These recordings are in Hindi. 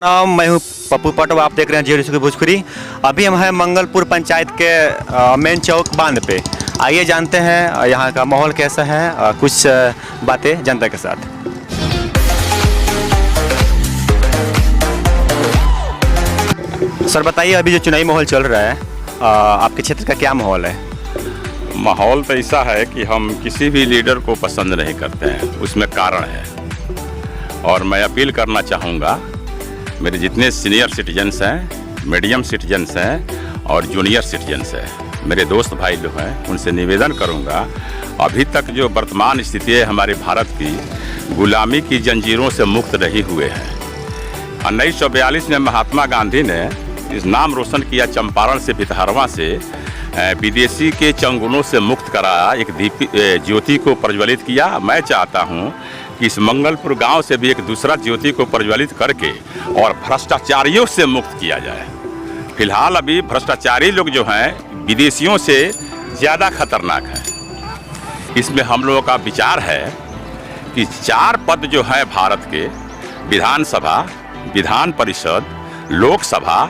मैं हूँ पप्पू पाटव। आप देख रहे हैं जीरो की भोजपुरी। अभी हम हैं मंगलपुर पंचायत के मेन चौक बांध पे। आइए जानते हैं यहाँ का माहौल कैसा है, कुछ बातें जनता के साथ। सर बताइए, अभी जो चुनावी माहौल चल रहा है, आपके क्षेत्र का क्या माहौल है? माहौल तो ऐसा है कि हम किसी भी लीडर को पसंद नहीं करते हैं, उसमें कारण है। और मैं अपील करना चाहूँगा, मेरे जितने सीनियर सिटीजन्स हैं, मीडियम सिटीजन्स हैं और जूनियर सिटीजन्स हैं, मेरे दोस्त भाई लोग हैं, उनसे निवेदन करूँगा, अभी तक जो वर्तमान स्थिति है हमारे भारत की, गुलामी की जंजीरों से मुक्त नहीं हुए हैं। 1942 में महात्मा गांधी ने इस नाम रोशन किया, चंपारण से भितहरवा से विदेशी के चंगुलों से मुक्त कराया, एक ज्योति को प्रज्वलित किया। मैं चाहता हूँ कि इस मंगलपुर गांव से भी एक दूसरा ज्योति को प्रज्वलित करके और भ्रष्टाचारियों से मुक्त किया जाए। फिलहाल अभी भ्रष्टाचारी लोग जो हैं विदेशियों से ज़्यादा खतरनाक हैं। इसमें हम लोगों का विचार है कि 4 पद जो हैं भारत के, विधानसभा, विधान परिषद, लोकसभा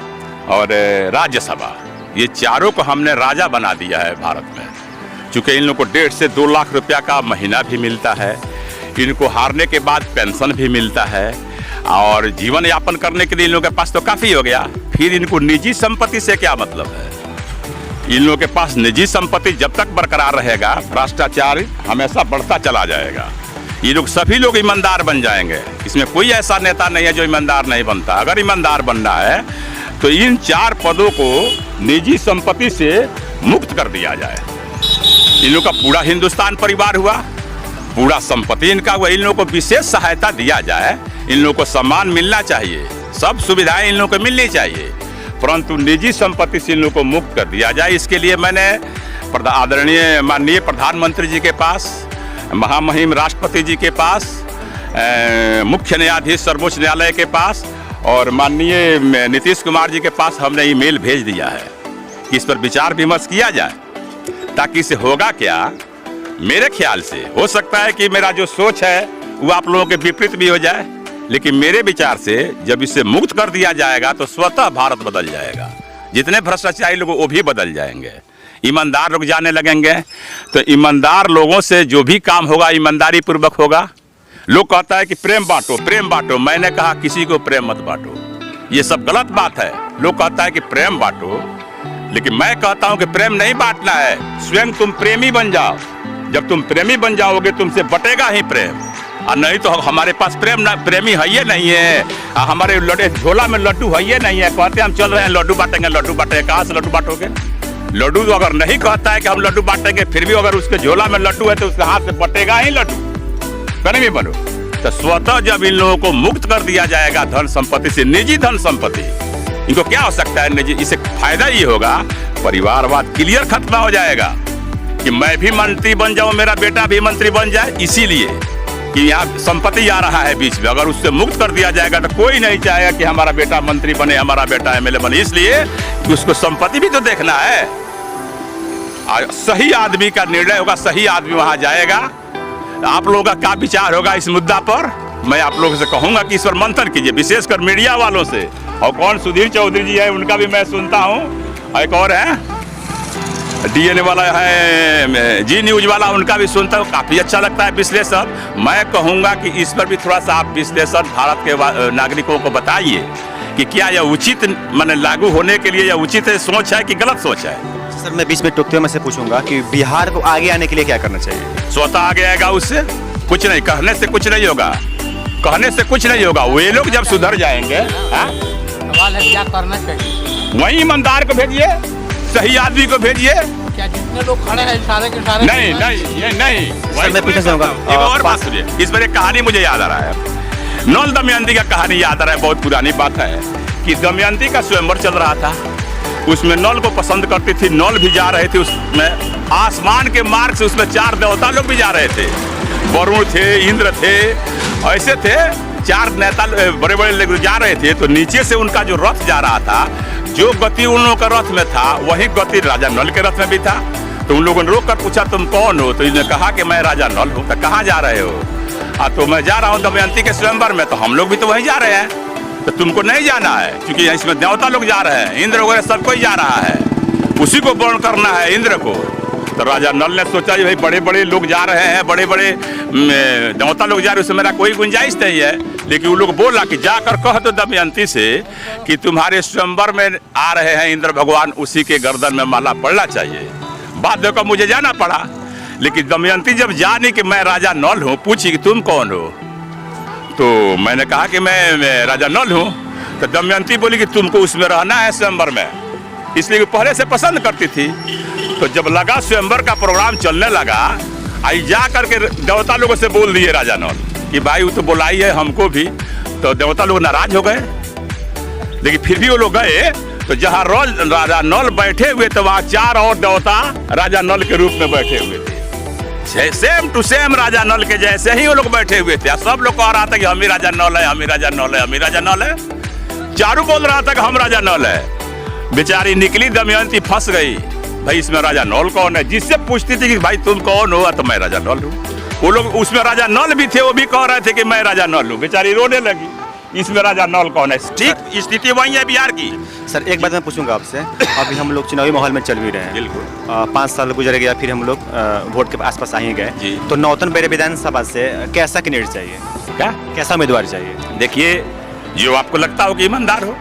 और राज्यसभा, ये चारों को हमने राजा बना दिया है भारत में। चूँकि इन लोगों को 1.5 से 2 लाख रुपया का महीना भी मिलता है, इनको हारने के बाद पेंशन भी मिलता है और जीवन यापन करने के लिए इन लोगों के पास तो काफ़ी हो गया। फिर इनको निजी संपत्ति से क्या मतलब है? इन लोगों के पास निजी संपत्ति जब तक बरकरार रहेगा, भ्रष्टाचार हमेशा बढ़ता चला जाएगा। ये लोग सभी लोग ईमानदार बन जाएंगे। इसमें कोई ऐसा नेता नहीं है जो ईमानदार नहीं बनता। अगर ईमानदार बनना है तो इन 4 पदों को निजी संपत्ति से मुक्त कर दिया जाए। इन लोग का पूरा हिंदुस्तान परिवार हुआ, पूरा संपत्ति इनका हुआ। इन लोगों को विशेष सहायता दिया जाए, इन लोगों को सम्मान मिलना चाहिए, सब सुविधाएं इन लोगों को मिलनी चाहिए, परंतु निजी संपत्ति से इन लोगों को मुक्त कर दिया जाए। इसके लिए मैंने आदरणीय माननीय प्रधानमंत्री जी के पास, महामहिम राष्ट्रपति जी के पास, मुख्य न्यायाधीश सर्वोच्च न्यायालय के पास और माननीय नीतीश कुमार जी के पास हमने ईमेल भेज दिया है कि इस पर विचार विमर्श किया जाए, ताकि इससे होगा क्या। मेरे ख्याल से हो सकता है कि मेरा जो सोच है वो आप लोगों के विपरीत भी हो जाए, लेकिन मेरे विचार से जब इसे मुक्त कर दिया जाएगा तो स्वतः भारत बदल जाएगा। जितने भ्रष्टाचारी लोग वो भी बदल जाएंगे, ईमानदार लोग जाने लगेंगे। तो ईमानदार लोगों से जो भी काम होगा ईमानदारी पूर्वक होगा। लोग कहता है कि प्रेम बांटो, प्रेम बांटो। मैंने कहा किसी को प्रेम मत बांटो, ये सब गलत बात है। लोग कहता है कि प्रेम बांटो, लेकिन मैं कहता हूँ कि प्रेम नहीं बांटना है, स्वयं तुम प्रेमी बन जाओ। जब तुम प्रेमी बन जाओगे तुमसे बटेगा ही प्रेम, और नहीं तो हमारे पास प्रेमी है ये नहीं है। हमारे झोला में लड्डू है ये नहीं है। कहते हम चल रहे हैं लड्डू बांटेंगे, लड्डू बांटेंगे। कहाँ से लड्डू बांटोगे? लड्डू तो अगर नहीं कहता है कि हम लड्डू बांटेंगे, फिर भी अगर उसके झोला में लड्डू है तो उसके हाथ से बटेगा ही लड्डू। प्रेमी बनो। तो स्वतः जब इन लोगों को मुक्त कर दिया जाएगा धन संपत्ति से, निजी धन संपत्ति, इनको क्या हो सकता है निजी? इससे फायदा ये होगा, परिवारवाद क्लियर खत्म हो जाएगा कि मैं भी मंत्री बन जाऊं, मेरा बेटा भी मंत्री बन जाए। इसीलिए कि यहाँ संपत्ति आ रहा है बीच में, अगर उससे मुक्त कर दिया जाएगा तो कोई नहीं चाहेगा कि हमारा बेटा मंत्री बने, हमारा बेटा एमएलए बने। इसलिए कि उसको संपत्ति भी तो देखना है। सही आदमी का निर्णय होगा, सही आदमी वहां जाएगा। आप लोगों का क्या विचार होगा इस मुद्दा पर? मैं आप लोगों से कहूंगा कि इस पर मंथन कीजिए, विशेषकर मीडिया वालों से। और कौन सुधीर चौधरी जी है, उनका भी मैं सुनता हूँ। एक और है डीएनए वाला है, जी न्यूज वाला, उनका भी सुनता हूँ। काफ़ी अच्छा लगता है विश्लेषण। मैं कहूँगा कि इस पर भी थोड़ा सा आप विश्लेषण भारत के नागरिकों को बताइए कि क्या यह उचित माने लागू होने के लिए यह उचित सोच है कि गलत सोच है। सर मैं बीच में टोकते हुए मैं से पूछूंगा कि बिहार को आगे आने के लिए क्या करना चाहिए? स्वतः आगे आएगा, उससे कुछ नहीं, कहने से कुछ नहीं होगा, कहने से कुछ नहीं होगा। वे लोग जब सुधर जाएंगे, सवाल है क्या करना चाहिए? वही ईमानदार को भेजिए, सही आदमी को भेजिए। क्या जितने लोग खड़े हैं सारे के सारे? नहीं नहीं, ये नहीं। मैं पूछना चाहूँगा, एक और बात सुनिए, इस पर एक कहानी मुझे याद आ रहा है। नल दमयंती का कहानी याद आ रहा है। बहुत पुरानी बात है कि दमयंती का स्वयंवर चल रहा था, उसमें नल को पसंद करती थी। नल भी जा रहे थे उसमें, आसमान के मार्ग से उसमें 4 देवता लोग भी जा रहे थे। वरुण थे, इंद्र थे, ऐसे थे 4 नेता बड़े बड़े लोग जा रहे थे। तो नीचे से उनका जो रथ जा रहा था, जो गति उन लोगों का रथ में था वही गति राजा नल के रथ में भी था। तो उन लोगों ने रोक कर पूछा तुम कौन हो? तो इन्होंने कहा कि मैं राजा नल हूँ। तो कहाँ जा रहे हो? तो मैं जा रहा हूँ दमयंती के स्वयंवर में। तो हम लोग भी तो वहीं जा रहे हैं। तो तुमको नहीं जाना है, क्योंकि इसमें देवता लोग जा रहे हैं, इंद्र वगैरह सब कोई जा रहा है, उसी को वर्ण करना है, इंद्र को। तो राजा नल ने सोचा कि भाई बड़े बड़े लोग जा रहे हैं, बड़े बड़े देवता लोग जा रहे हैं, उसमें मेरा कोई गुंजाइश नहीं है। लेकिन वो लोग बोला कि जाकर कह दो दमयंती से कि तुम्हारे स्वयंवर में आ रहे हैं इंद्र भगवान, उसी के गर्दन में माला पड़ना चाहिए। बात देखो मुझे जाना पड़ा, लेकिन दमयंती जब जानी कि मैं राजा नल हूँ, पूछी कि तुम कौन हो, तो मैंने कहा कि मैं राजा नल हूँ। तो दमयंती बोली कि तुमको उसमें रहना है स्वयंवर में, इसलिए वो पहले से पसंद करती थी। तो जब लगा स्वयंवर का प्रोग्राम चलने लगा, आई जा करके देवता लोगों से बोल दिए राजा नल कि भाई वो तो बुलाई है हमको भी। तो देवता लोग नाराज हो गए, लेकिन फिर भी वो लोग गए। तो जहाँ राजा नल बैठे हुए थे, वहाँ 4 और देवता राजा नल के रूप में बैठे हुए थे, सेम टू सेम राजा नल के जैसे ही वो लोग बैठे हुए थे। सब लोग कह रहा था कि हम ही राजा नल है, हम ही राजा नल है, हम ही राजा नल है। चारू बोल रहा था कि हम राजा नल है। बेचारी निकली दमयंती फंस गई, भाई इसमें राजा नल कौन है। जिससे पूछती थी कि भाई तुम कौन हो, तो मैं राजा नल हूँ। वो लोग उसमें राजा नल भी थे, वो भी कह रहे थे कि मैं राजा नल हूँ। बेचारी रोने लगी, इसमें राजा नल कौन है। ठीक स्थिति वही है बिहार की। सर एक बात मैं पूछूंगा आपसे, अभी हम लोग चुनावी माहौल में चल भी रहे हैं, बिल्कुल 5 साल गुजर गया, फिर हम लोग वोट के आसपास आ ही गए। जी। तो नौतन बेरे विधानसभा से कैसा कैंडिडेट चाहिए, क्या कैसा उम्मीदवार चाहिए? देखिए, जो आपको लगता हो कि ईमानदार हो,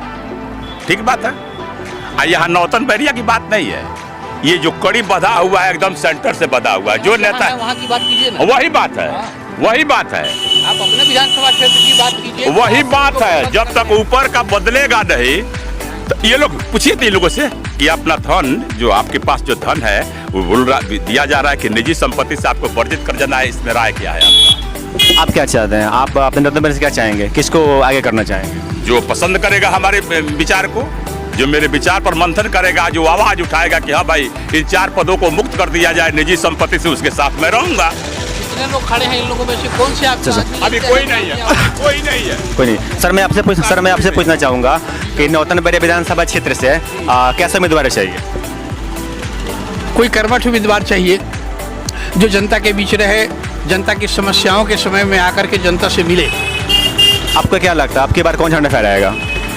ठीक बात है। यहाँ नौतन बैरिया की बात नहीं है, ये जो कड़ी बधा हुआ है, एकदम सेंटर से बधा हुआ है, जो नेता है वहाँ की बात कीजिए ना। वही बात है, वही बात है, आप अपने विधानसभा क्षेत्र की बात कीजिए। वही बात है। जब तक ऊपर का बदलेगा नहीं, तो ये लोग पूछिए थे लोगों से कि अपना धन, जो आपके पास जो धन है वो दिया जा रहा है कि निजी संपत्ति से आपको वर्जित कर जाना है, इसमें राय क्या है आपका? आप क्या चाहते हैं, आप अपने नौतन बेरे से क्या चाहेंगे, किसको आगे करना चाहेंगे? जो पसंद करेगा हमारे विचार को, जो मेरे विचार पर मंथन करेगा, जो आवाज उठाएगा कि हाँ भाई इन 4 पदों को मुक्त कर दिया जाए निजी संपत्ति से, उसके साथ मैं रहूंगा। कितने लोग खड़े हैं इन लोगों में से, कौन से आप अभी कोई नहीं है, कोई नहीं है, कोई नहीं। सर मैं आपसे पूछना चाहूँगा कि नौतन बेरे विधानसभा क्षेत्र से कैसा उम्मीदवार चाहिए? कोई कर्मठ उम्मीदवार चाहिए जो जनता के बीच रहे, जनता की समस्याओं के समय में आकर के जनता से मिले। आपको क्या लगता है, आपकी बार कौन झंडा फहराएगा?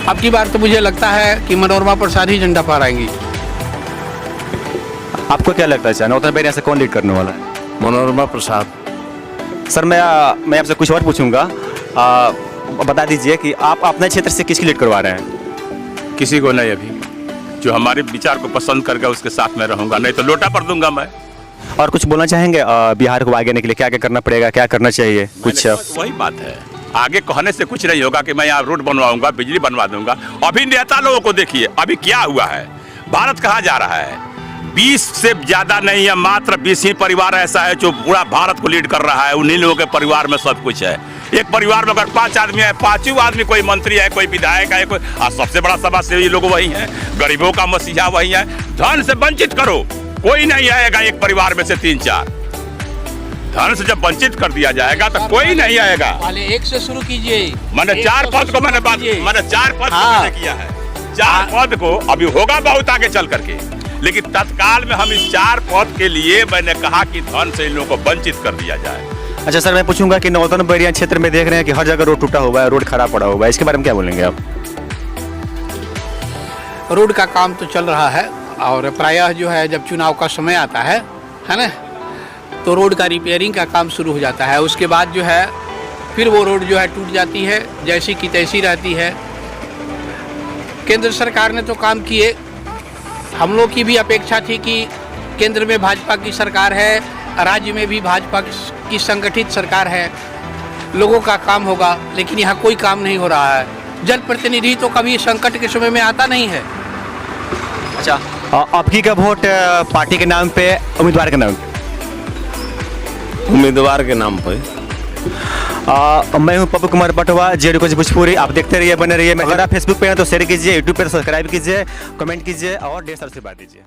अब की बार तो मुझे लगता है कि मनोरमा प्रसाद ही झंडा फहराएंगी। आपको क्या लगता है नौतन बेरिया से कौन लीड करने वाला है? मनोरमा प्रसाद। सर मैं आपसे कुछ और पूछूंगा, बता दीजिए कि आप अपने क्षेत्र से किसकी लीड करवा रहे हैं? किसी को नहीं। अभी जो हमारे विचार को पसंद करके उसके साथ में रहूंगा, नहीं तो लोटा पर दूंगा मैं। और कुछ बोलना चाहेंगे बिहार को आगे आने के लिए, क्या क्या करना पड़ेगा, क्या करना चाहिए कुछ? वही बात है, आगे कहने से कुछ नहीं होगा कि मैं यहाँ रोड बनवाऊंगा, बिजली बनवा दूंगा। अभी नेता लोगों को देखिए, अभी क्या हुआ है, भारत कहाँ जा रहा है। 20 से ज्यादा नहीं है, मात्र 20 ही परिवार ऐसा है जो पूरा भारत को लीड कर रहा है। उन्हीं लोगों के परिवार में सब कुछ है। एक परिवार में अगर 5 आदमी है, 5 आदमी कोई मंत्री है, कोई विधायक है, कोई सबसे बड़ा समाजसेवी लोग वही है, गरीबों का मसीहा वही है। धन से वंचित करो, कोई नहीं आएगा एक परिवार में से 3-4। धन से जब वंचित कर दिया जाएगा तो कोई नहीं आएगा। पहले 1 से शुरू कीजिए। मैंने 4 पद को मैंने 4 पद को मैंने किया है। 4 पद को अभी होगा बहुत आगे चल करके, लेकिन तत्काल में हम इस 4 पद के लिए मैंने कहा कि धन से इन लोगों को वंचित कर दिया जाए। अच्छा सर मैं पूछूंगा कि नौतन बेरिया क्षेत्र में देख रहे हैं कि हर जगह रोड टूटा हुआ है, रोड खराब पड़ा हुआ है, इसके बारे में क्या बोलेंगे आप? रोड का काम तो चल रहा है, और प्रायः जो है जब चुनाव का समय आता है ना, तो रोड का रिपेयरिंग का काम शुरू हो जाता है। उसके बाद जो है फिर वो रोड जो है टूट जाती है, जैसी की तैसी रहती है। केंद्र सरकार ने तो काम किए, हम लोग की भी अपेक्षा थी कि केंद्र में भाजपा की सरकार है, राज्य में भी भाजपा की संगठित सरकार है, लोगों का काम होगा, लेकिन यहाँ कोई काम नहीं हो रहा है। जनप्रतिनिधि तो कभी संकट के समय में आता नहीं है। अच्छा आपकी का वोट पार्टी के नाम पे, उम्मीदवार के नाम पे? उम्मीदवार के नाम पर। मैं हूं पप्पू कुमार बटवा, जेडी कोच भोजपुरी। आप देखते रहिए, बने रहिए। अगर आप फेसबुक पे हैं तो शेयर कीजिए, यूट्यूब पर सब्सक्राइब कीजिए, कमेंट कीजिए और ढेर सारा आशीर्वाद दीजिए।